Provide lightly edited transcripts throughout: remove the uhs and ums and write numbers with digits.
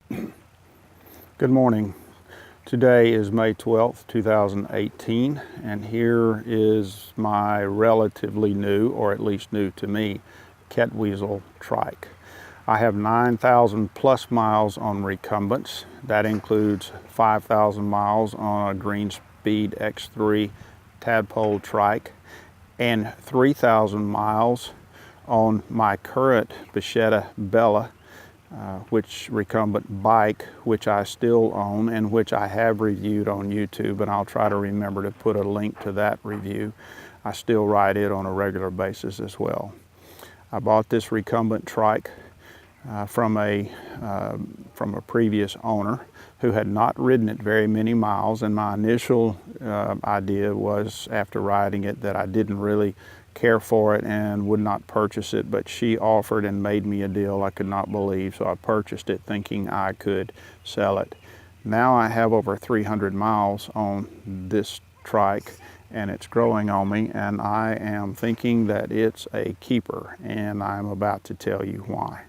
Good morning. Today is May 12th, 2018, and here is my relatively new, or at least new to me, Kettwiesel Trike. I have 9,000 plus miles on recumbents. That includes 5,000 miles on a Greenspeed X3 tadpole trike and 3,000 miles on my current Bichetta Bella, which recumbent bike, which I still own and which I have reviewed on YouTube, and I'll try to remember to put a link to that review. I still ride it on a regular basis as well. I bought this recumbent trike from a previous owner who had not ridden it very many miles, and my initial idea was, after riding it, that I didn't really care for it and would not purchase it, but she offered and made me a deal I could not believe, so I purchased it thinking I could sell it. Now I have over 300 miles on this trike, and it's growing on me, and I am thinking that it's a keeper, and I'm about to tell you why.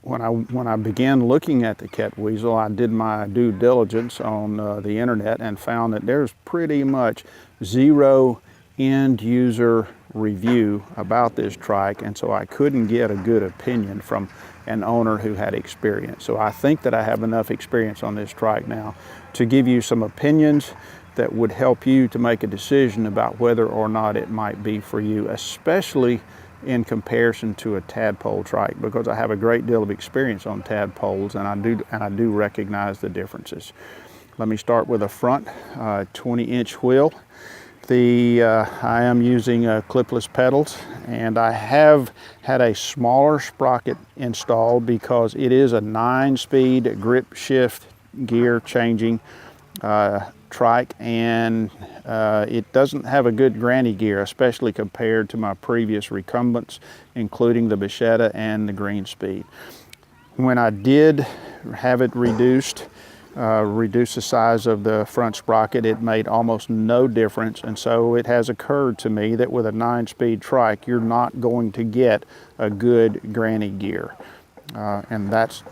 When I began looking at the Kettwiesel, I did my due diligence on the internet and found that there's pretty much zero end user review about this trike, and so I couldn't get a good opinion from an owner who had experience. So I think that I have enough experience on this trike now to give you some opinions that would help you to make a decision about whether or not it might be for you, especially in comparison to a tadpole trike, because I have a great deal of experience on tadpoles, and I do recognize the differences. Let me start with a front 20-inch wheel. I am using clipless pedals, and I have had a smaller sprocket installed because it is a 9-speed grip shift gear changing trike, and it doesn't have a good granny gear, especially compared to my previous recumbents, including the Bichetta and the Greenspeed. When I did have it reduce the size of the front sprocket, it made almost no difference, and so it has occurred to me that with a 9-speed trike, you're not going to get a good granny gear, and that's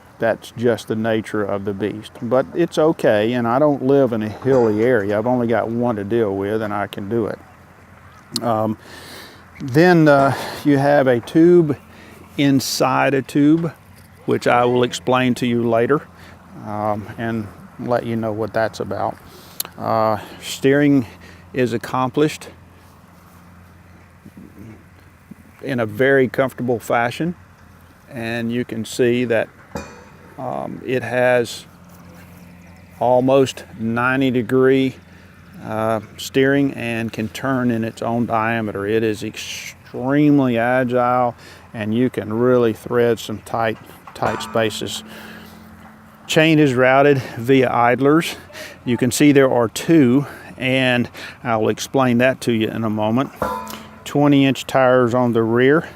just the nature of the beast. But it's okay, and I don't live in a hilly area. I've only got one to deal with, and I can do it. Then you have a tube inside a tube, which I will explain to you later, and let you know what that's about. Steering is accomplished in a very comfortable fashion, and you can see that it has almost 90-degree steering and can turn in its own diameter. It is extremely agile, and you can really thread some tight spaces. Chain is routed via idlers. You can see there are two, and I'll explain that to you in a moment. 20-inch tires on the rear,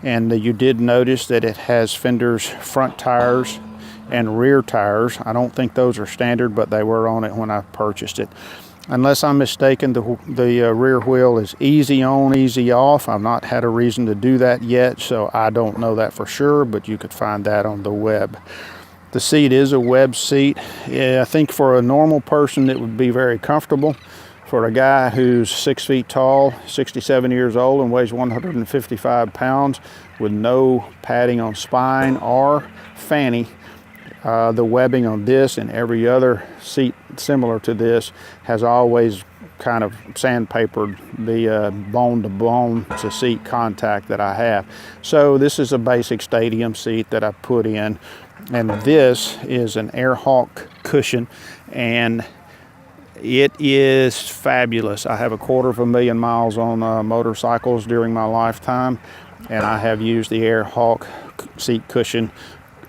and you did notice that it has fenders, front tires and rear tires. I don't think those are standard, but they were on it when I purchased it. Unless I'm mistaken, the rear wheel is easy on, easy off. I've not had a reason to do that yet, so I don't know that for sure, but you could find that on the web. The seat is a web seat. Yeah, I think for a normal person it would be very comfortable. For a guy who's 6 feet tall, 67 years old, and weighs 155 pounds with no padding on spine or fanny, the webbing on this and every other seat similar to this has always kind of sandpapered the bone-to-bone to seat contact that I have. So this is a basic stadium seat that I put in, and this is an Airhawk cushion, and it is fabulous. I have 250,000 miles on motorcycles during my lifetime, and I have used the Airhawk seat cushion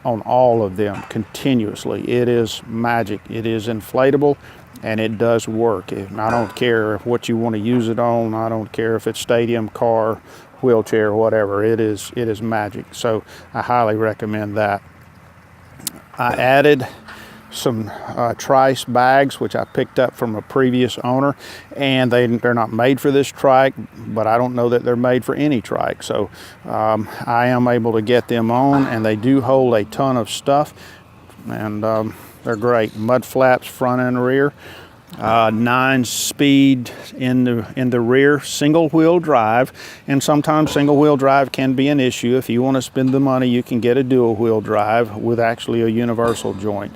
on all of them continuously. It is magic. It is inflatable, and it does work. I don't care what you want to use it on. I don't care if it's stadium, car, wheelchair, whatever. It is magic. So I highly recommend that. I added some Trice bags, which I picked up from a previous owner, and they're not made for this trike, but I don't know that they're made for any trike. So I am able to get them on, and they do hold a ton of stuff, and they're great. Mud flaps front and rear, 9-speed in the rear, single wheel drive, and sometimes single wheel drive can be an issue. If you want to spend the money, you can get a dual wheel drive with actually a universal joint.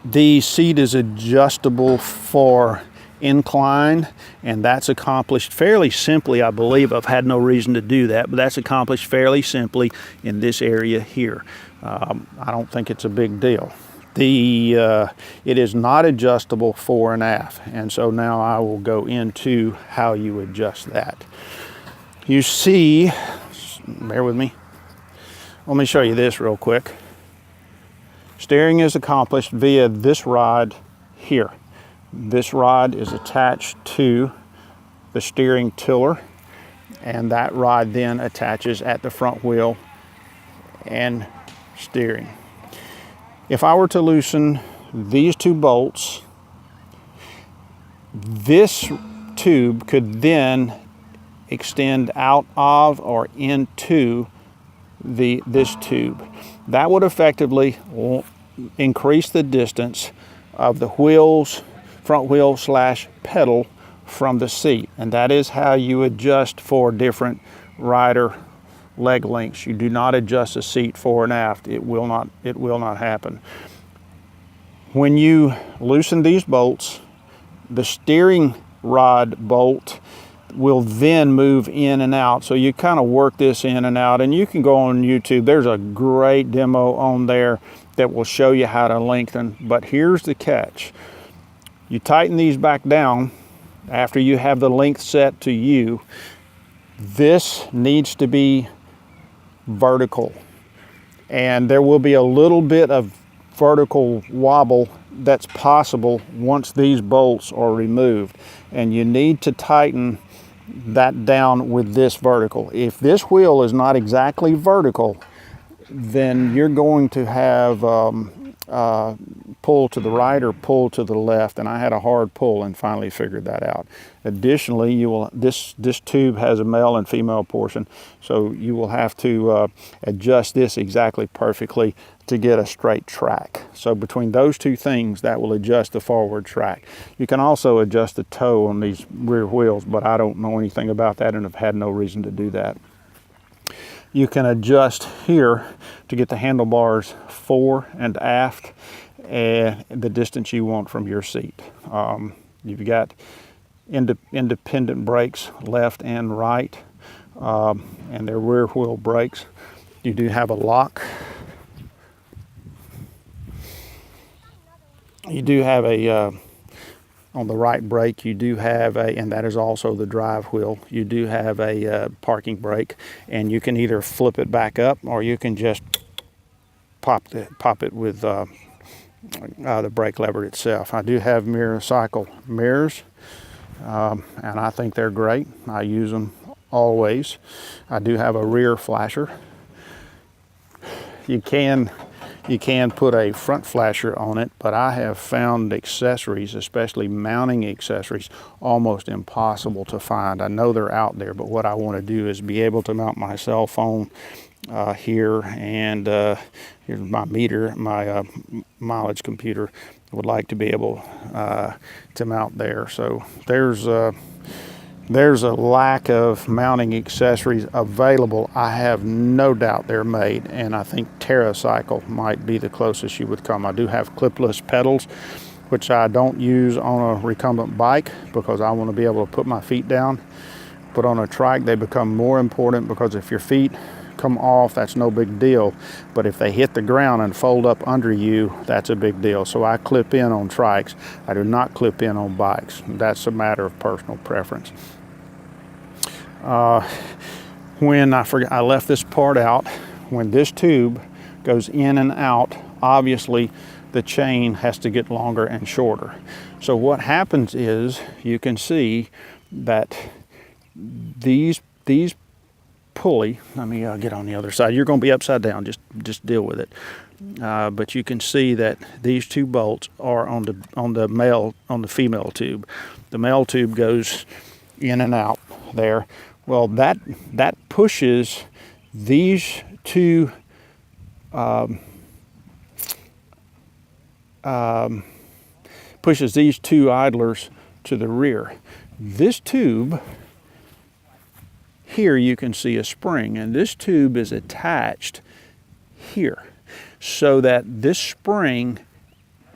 The seat is adjustable for incline, and that's accomplished fairly simply, I believe. I've had no reason to do that, but that's accomplished fairly simply in this area here. I don't think it's a big deal. It is not adjustable fore and aft, and so now I will go into how you adjust that. You see, bear with me, let me show you this real quick. Steering is accomplished via this rod here. This rod is attached to the steering tiller, and that rod then attaches at the front wheel and steering. If I were to loosen these two bolts, this tube could then extend out of or into this tube. That would effectively increase the distance of the wheels, front wheel / pedal from the seat, and that is how you adjust for different rider leg lengths. You do not adjust the seat fore and aft. It will not happen. When you loosen these bolts, the steering rod bolt will then move in and out. So you kind of work this in and out, and you can go on YouTube. There's a great demo on there that will show you how to lengthen, but here's the catch. You tighten these back down after you have the length set to you. This needs to be vertical, and there will be a little bit of vertical wobble that's possible once these bolts are removed, and you need to tighten that down with this vertical. If this wheel is not exactly vertical, then you're going to have pull to the right or pull to the left, and I had a hard pull and finally figured that out. Additionally, this tube has a male and female portion, so you will have to adjust this exactly perfectly to get a straight track. So between those two things, that will adjust the forward track. You can also adjust the toe on these rear wheels, but I don't know anything about that and have had no reason to do that. You can adjust here to get the handlebars fore and aft and the distance you want from your seat. You've got independent brakes left and right, and they're rear wheel brakes. You do have a lock. You do have a on the right brake, you do have a, and that is also the drive wheel, you do have a parking brake, and you can either flip it back up or you can just pop it with the brake lever itself. I do have cycle mirrors, and I think they're great. I use them always. I do have a rear flasher. You can put a front flasher on it, but I have found accessories, especially mounting accessories, almost impossible to find. I know they're out there, but what I want to do is be able to mount my cell phone here, and here's my meter, my mileage computer. I would like to be able to mount there. So there's a lack of mounting accessories available. I have no doubt they're made, and I think TerraCycle might be the closest you would come. I do have clipless pedals, which I don't use on a recumbent bike because I want to be able to put my feet down. But on a trike, they become more important because if your feet come off, that's no big deal. But if they hit the ground and fold up under you, that's a big deal. So I clip in on trikes. I do not clip in on bikes. That's a matter of personal preference. When I left this part out, when this tube goes in and out, obviously the chain has to get longer and shorter. So what happens is you can see that these pulley, let me get on the other side. You're going to be upside down, just deal with it. but you can see that these two bolts are on the female tube. The male tube goes in and out there. Well, that pushes these two idlers to the rear. This tube here, you can see a spring, and this tube is attached here, so that this spring,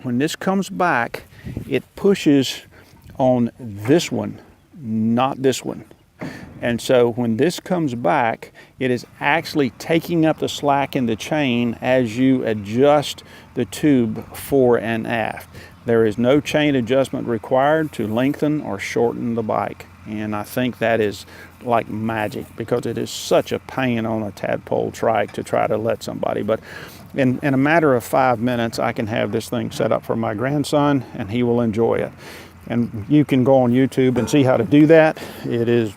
when this comes back, it pushes on this one, not this one. And so when this comes back, it is actually taking up the slack in the chain as you adjust the tube fore and aft. There is no chain adjustment required to lengthen or shorten the bike. And I think that is like magic, because it is such a pain on a tadpole trike to try to let somebody. But in a matter of 5 minutes, I can have this thing set up for my grandson, and he will enjoy it. And you can go on YouTube and see how to do that. It is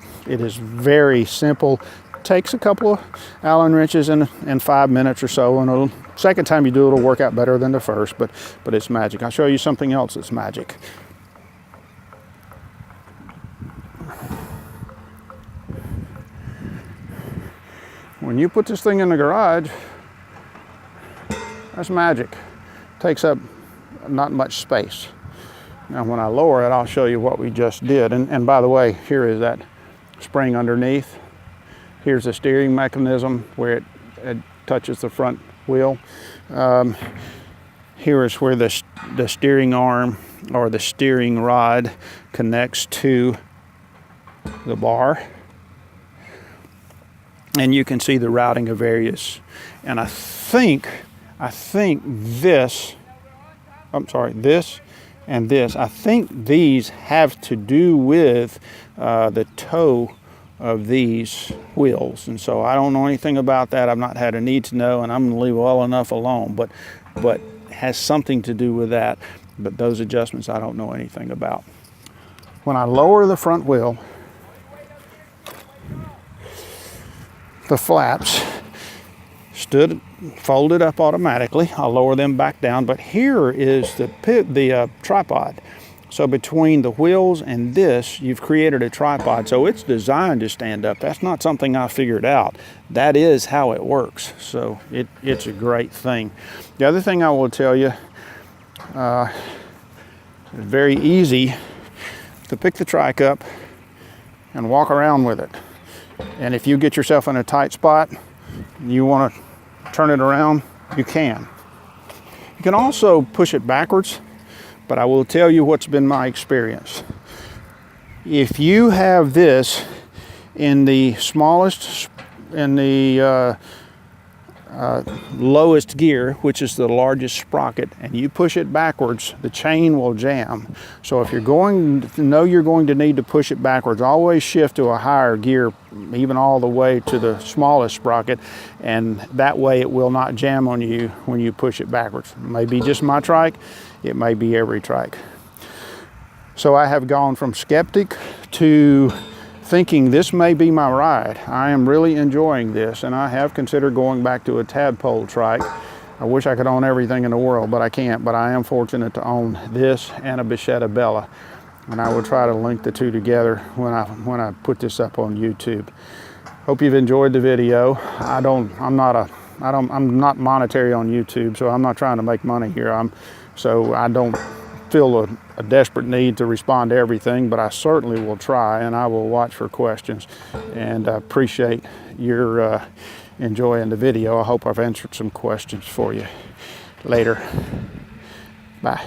very simple. It takes a couple of Allen wrenches and 5 minutes or so, and second time you do it, it'll work out better than the first, but it's magic. I'll show you something else that's magic. When you put this thing in the garage, that's magic. It takes up not much space. Now when I lower it, I'll show you what we just did. And by the way, here is that spring underneath. Here's the steering mechanism where it touches the front wheel. Here is where the steering arm or the steering rod connects to the bar. And you can see the routing of various. And I think this and this, I think these have to do with the toe of these wheels. And so I don't know anything about that. I've not had a need to know, and I'm going to leave well enough alone. But it has something to do with that. But those adjustments I don't know anything about. When I lower the front wheel, the flaps folded up automatically. I'll lower them back down, but here is the tripod. So between the wheels and this, you've created a tripod. So it's designed to stand up. That's not something I figured out. That is how it works. So it's a great thing. The other thing I will tell you, it's very easy to pick the trike up and walk around with it. And if you get yourself in a tight spot, you want to turn it around, you can. You can also push it backwards, but I will tell you what's been my experience. If you have this in the smallest, in the lowest gear, which is the largest sprocket, and you push it backwards, the chain will jam. So if you're going to need to push it backwards, always shift to a higher gear, even all the way to the smallest sprocket, and that way it will not jam on you when you push it backwards. It may be just my trike, it may be every trike. So I have gone from skeptic to thinking this may be my ride. I am really enjoying this, and I have considered going back to a tadpole trike. I wish I could own everything in the world, but I can't. But I am fortunate to own this and a Bichetta Bella, and I will try to link the two together when I put this up on YouTube. Hope you've enjoyed the video. I'm not monetary on YouTube, so I'm not trying to make money here. So I don't feel a desperate need to respond to everything, but I certainly will try, and I will watch for questions. And I appreciate your enjoying the video. I hope I've answered some questions for you. Later. Bye.